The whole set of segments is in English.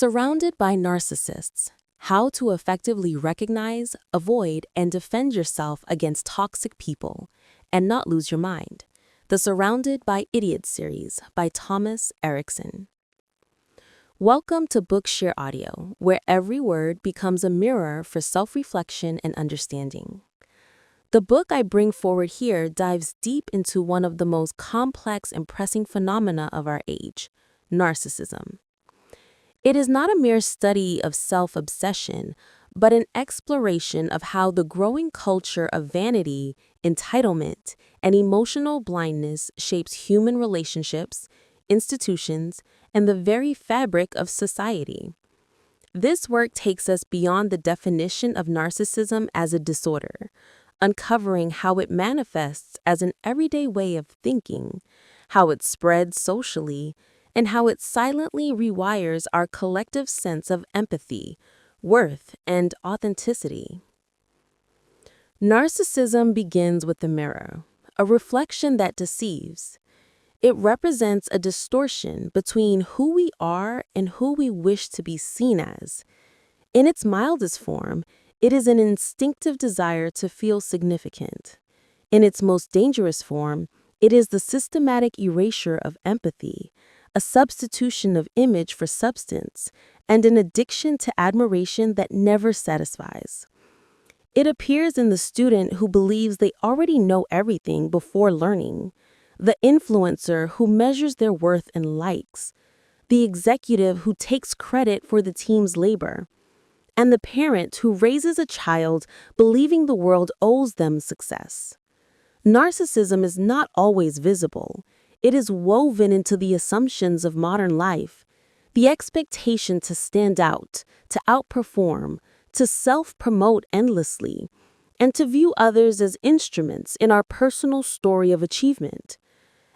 Surrounded by narcissists, how to effectively recognize, avoid, and defend yourself against toxic people and not lose your mind. The Surrounded by Idiots series by Erikson. Welcome to Bookshare Audio, where every word becomes a mirror for self-reflection and understanding. The book I bring forward here dives deep into one of the most complex and pressing phenomena of our age, narcissism. It is not a mere study of self-obsession, but an exploration of how the growing culture of vanity, entitlement, and emotional blindness shapes human relationships, institutions, and the very fabric of society. This work takes us beyond the definition of narcissism as a disorder, uncovering how it manifests as an everyday way of thinking, how it spreads socially, and how it silently rewires our collective sense of empathy, worth, and authenticity. Narcissism begins with the mirror, a reflection that deceives. It represents a distortion between who we are and who we wish to be seen as. In its mildest form, it is an instinctive desire to feel significant. In its most dangerous form, it is the systematic erasure of empathy, a substitution of image for substance, and an addiction to admiration that never satisfies. It appears in the student who believes they already know everything before learning, the influencer who measures their worth in likes, the executive who takes credit for the team's labor, and the parent who raises a child believing the world owes them success. Narcissism is not always visible. It is woven into the assumptions of modern life, the expectation to stand out, to outperform, to self-promote endlessly, and to view others as instruments in our personal story of achievement.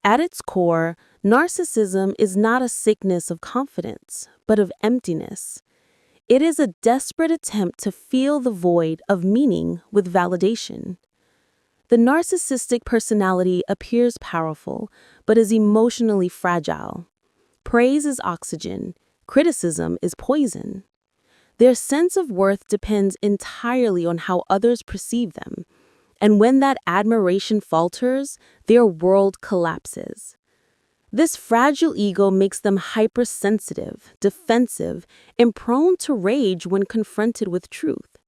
At its core, narcissism is not a sickness of confidence, but of emptiness. It is a desperate attempt to fill the void of meaning with validation. The narcissistic personality appears powerful, but is emotionally fragile. Praise is oxygen, criticism is poison. Their sense of worth depends entirely on how others perceive them, and when that admiration falters, their world collapses. This fragile ego makes them hypersensitive, defensive, and prone to rage when confronted with truth.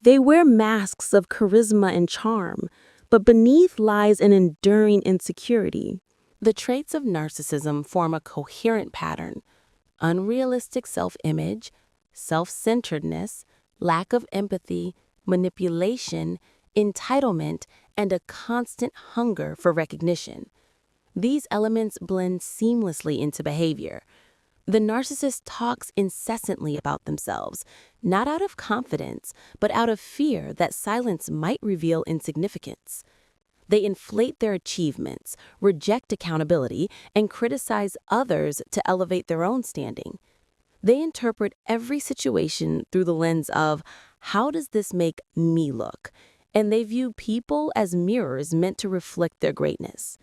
They wear masks of charisma and charm, but beneath lies an enduring insecurity. The traits of narcissism form a coherent pattern: unrealistic self-image, self-centeredness, lack of empathy, manipulation, entitlement, and a constant hunger for recognition. These elements blend seamlessly into behavior. The narcissist talks incessantly about themselves, not out of confidence, but out of fear that silence might reveal insignificance. They inflate their achievements, reject accountability, and criticize others to elevate their own standing. They interpret every situation through the lens of, how does this make me look? And they view people as mirrors meant to reflect their greatness.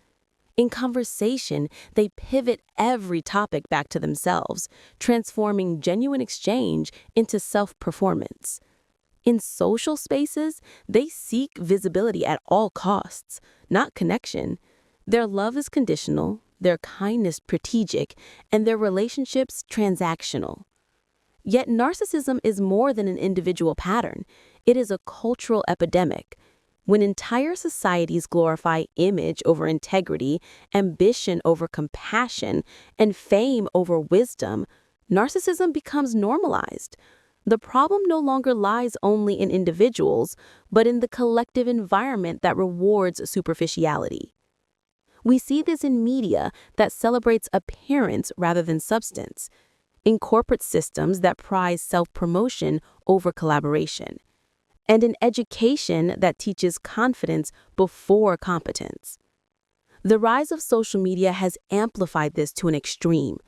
In conversation, they pivot every topic back to themselves, transforming genuine exchange into self-performance. In social spaces, they seek visibility at all costs, not connection. Their love is conditional, their kindness strategic, and their relationships transactional. Yet narcissism is more than an individual pattern. It is a cultural epidemic. When entire societies glorify image over integrity, ambition over compassion, and fame over wisdom, narcissism becomes normalized. The problem no longer lies only in individuals, but in the collective environment that rewards superficiality. We see this in media that celebrates appearance rather than substance, in corporate systems that prize self-promotion over collaboration, and in education that teaches confidence before competence. The rise of social media has amplified this to an extreme.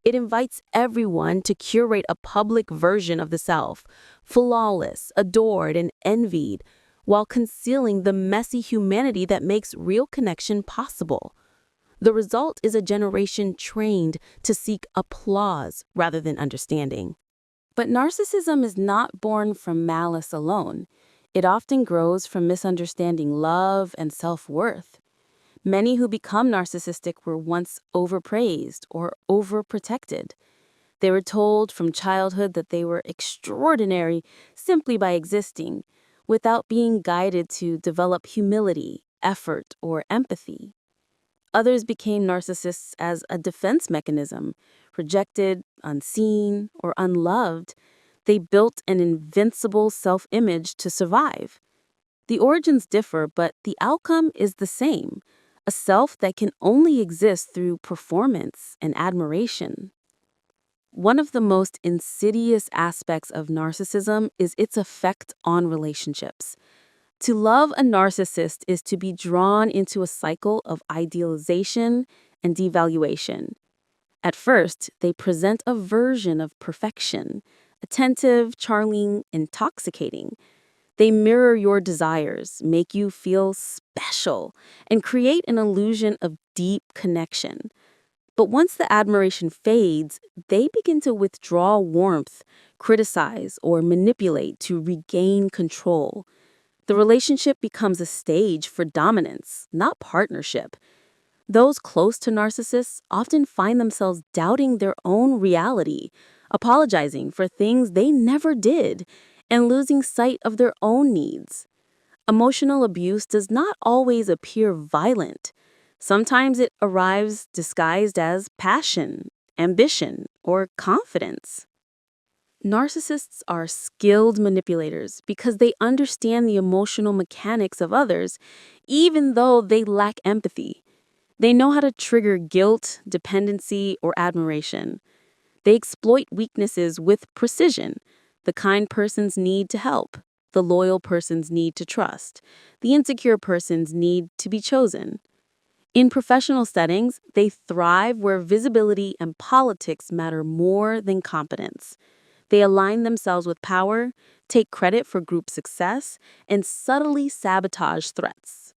It invites everyone to curate a public version of the self, flawless, adored, and envied, while concealing the messy humanity that makes real connection possible. The result is a generation trained to seek applause rather than understanding. But narcissism is not born from malice alone. It often grows from misunderstanding love and self-worth. Many who become narcissistic were once overpraised or overprotected. They were told from childhood that they were extraordinary simply by existing, without being guided to develop humility, effort, or empathy. Others became narcissists as a defense mechanism. Rejected, unseen, or unloved, they built an invincible self-image to survive. The origins differ, but the outcome is the same: a self that can only exist through performance and admiration. One of the most insidious aspects of narcissism is its effect on relationships. To love a narcissist is to be drawn into a cycle of idealization and devaluation. At first, they present a version of perfection: attentive, charming, intoxicating. They mirror your desires, make you feel special, and create an illusion of deep connection. But once the admiration fades, they begin to withdraw warmth, criticize, or manipulate to regain control. The relationship becomes a stage for dominance, not partnership. Those close to narcissists often find themselves doubting their own reality, apologizing for things they never did, and losing sight of their own needs. Emotional abuse does not always appear violent. Sometimes it arrives disguised as passion, ambition, or confidence. Narcissists are skilled manipulators because they understand the emotional mechanics of others, even though they lack empathy. They know how to trigger guilt, dependency, or admiration. They exploit weaknesses with precision: the kind person's need to help, the loyal person's need to trust, the insecure person's need to be chosen. In professional settings, they thrive where visibility and politics matter more than competence. They align themselves with power, take credit for group success, and subtly sabotage threats.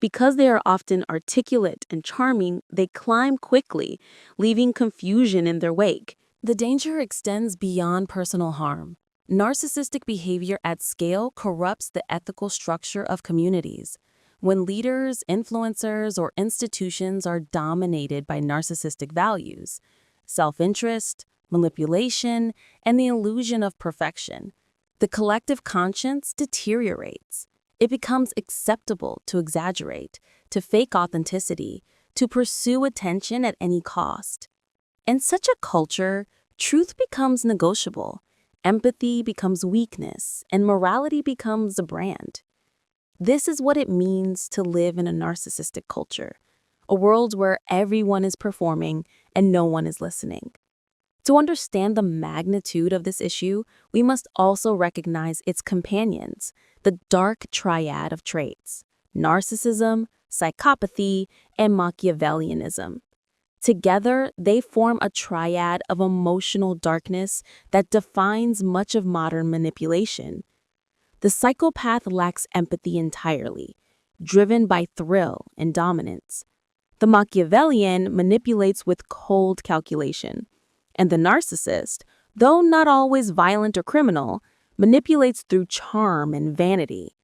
Because they are often articulate and charming, they climb quickly, leaving confusion in their wake. The danger extends beyond personal harm. Narcissistic behavior at scale corrupts the ethical structure of communities. When leaders, influencers, or institutions are dominated by narcissistic values, self-interest, manipulation, and the illusion of perfection, the collective conscience deteriorates. It becomes acceptable to exaggerate, to fake authenticity, to pursue attention at any cost. In such a culture, truth becomes negotiable, empathy becomes weakness, and morality becomes a brand. This is what it means to live in a narcissistic culture, a world where everyone is performing and no one is listening. To understand the magnitude of this issue, we must also recognize its companions, the dark triad of traits: narcissism, psychopathy, and Machiavellianism. Together, they form a triad of emotional darkness that defines much of modern manipulation. The psychopath lacks empathy entirely, driven by thrill and dominance. The Machiavellian manipulates with cold calculation. And the narcissist, though not always violent or criminal, manipulates through charm and vanity.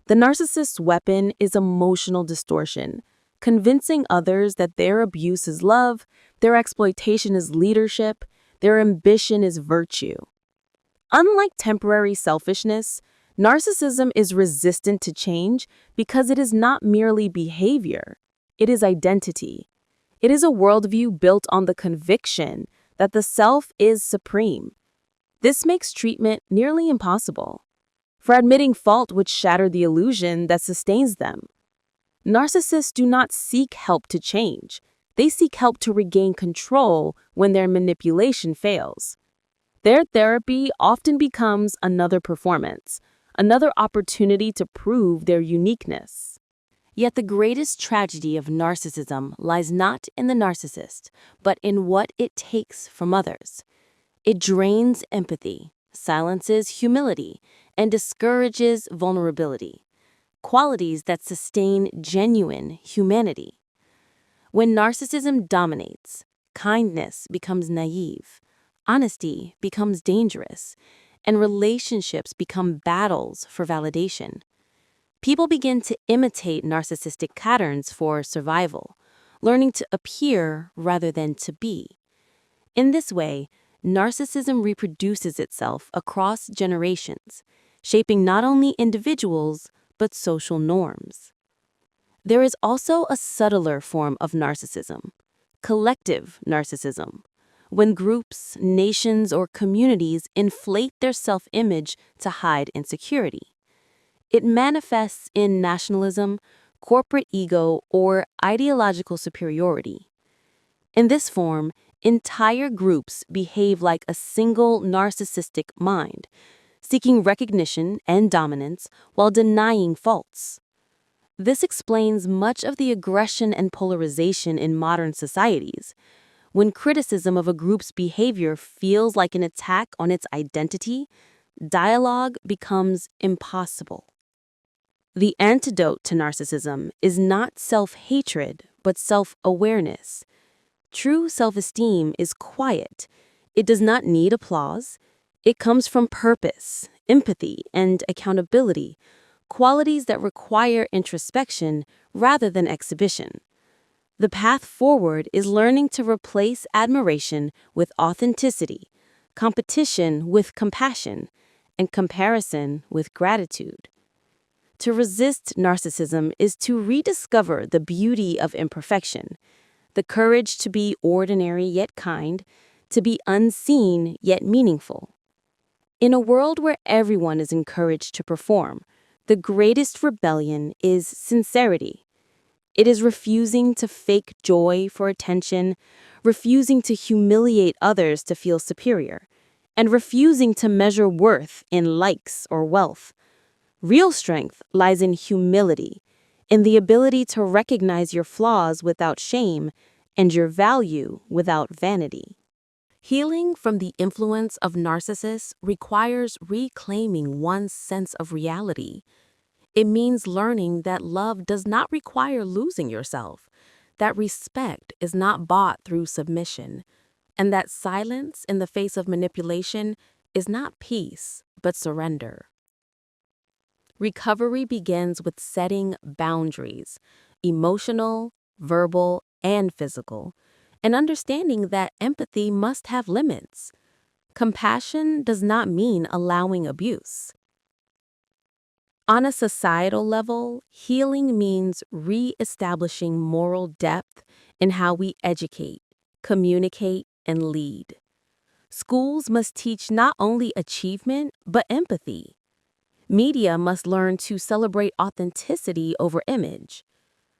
The narcissist's weapon is emotional distortion, convincing others that their abuse is love, their exploitation is leadership, their ambition is virtue. Unlike temporary selfishness, narcissism is resistant to change because it is not merely behavior, it is identity. It is a worldview built on the conviction that the self is supreme. This makes treatment nearly impossible, for admitting fault would shatter the illusion that sustains them. Narcissists do not seek help to change. They seek help to regain control when their manipulation fails. Their therapy often becomes another performance, another opportunity to prove their uniqueness. Yet the greatest tragedy of narcissism lies not in the narcissist, but in what it takes from others. It drains empathy, silences humility, and discourages vulnerability, qualities that sustain genuine humanity. When narcissism dominates, kindness becomes naive, honesty becomes dangerous, and relationships become battles for validation. People begin to imitate narcissistic patterns for survival, learning to appear rather than to be. In this way, narcissism reproduces itself across generations, shaping not only individuals but social norms. There is also a subtler form of narcissism, collective narcissism, when groups, nations, or communities inflate their self-image to hide insecurity. It manifests in nationalism, corporate ego, or ideological superiority. In this form, entire groups behave like a single narcissistic mind, seeking recognition and dominance while denying faults. This explains much of the aggression and polarization in modern societies. When criticism of a group's behavior feels like an attack on its identity, dialogue becomes impossible. The antidote to narcissism is not self-hatred, but self-awareness. True self-esteem is quiet. It does not need applause. It comes from purpose, empathy, and accountability, qualities that require introspection rather than exhibition. The path forward is learning to replace admiration with authenticity, competition with compassion, and comparison with gratitude. To resist narcissism is to rediscover the beauty of imperfection, the courage to be ordinary yet kind, to be unseen yet meaningful. In a world where everyone is encouraged to perform, the greatest rebellion is sincerity. It is refusing to fake joy for attention, refusing to humiliate others to feel superior, and refusing to measure worth in likes or wealth. Real strength lies in humility, in the ability to recognize your flaws without shame and your value without vanity. Healing from the influence of narcissists requires reclaiming one's sense of reality. It means learning that love does not require losing yourself, that respect is not bought through submission, and that silence in the face of manipulation is not peace, but surrender. Recovery begins with setting boundaries, emotional, verbal, and physical, and understanding that empathy must have limits. Compassion does not mean allowing abuse. On a societal level, healing means re-establishing moral depth in how we educate, communicate, and lead. Schools must teach not only achievement, but empathy. Media must learn to celebrate authenticity over image.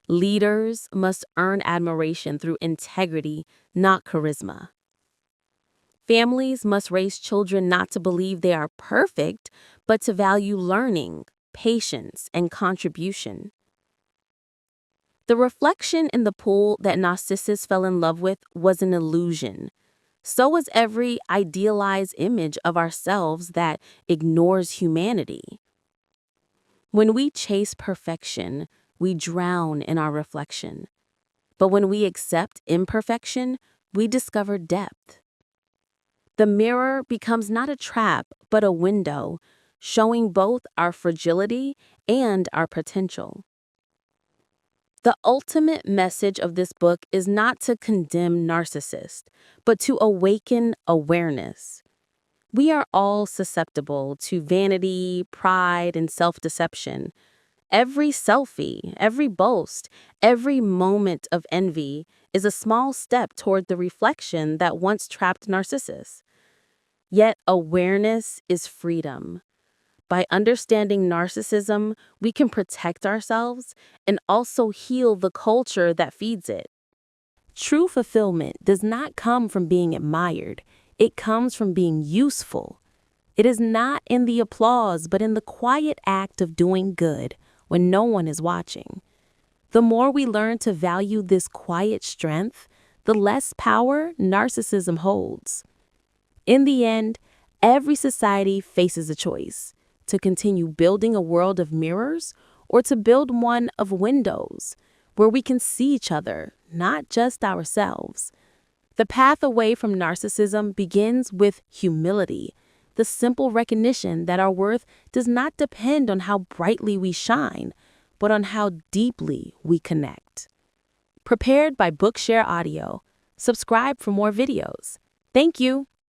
Leaders must earn admiration through integrity, not charisma. Families must raise children not to believe they are perfect, but to value learning, patience, and contribution. The reflection in the pool that Narcissus fell in love with was an illusion. So was every idealized image of ourselves that ignores humanity. When we chase perfection, we drown in our reflection. But when we accept imperfection, we discover depth. The mirror becomes not a trap, but a window, showing both our fragility and our potential. The ultimate message of this book is not to condemn narcissists, but to awaken awareness. We are all susceptible to vanity, pride, and self-deception. Every selfie, every boast, every moment of envy is a small step toward the reflection that once trapped Narcissus. Yet awareness is freedom. By understanding narcissism, we can protect ourselves and also heal the culture that feeds it. True fulfillment does not come from being admired. It comes from being useful. It is not in the applause, but in the quiet act of doing good when no one is watching. The more we learn to value this quiet strength, the less power narcissism holds. In the end, every society faces a choice: to continue building a world of mirrors or to build one of windows, where we can see each other, not just ourselves. The path away from narcissism begins with humility, the simple recognition that our worth does not depend on how brightly we shine, but on how deeply we connect. Prepared by Bookshare Audio. Subscribe for more videos. Thank you.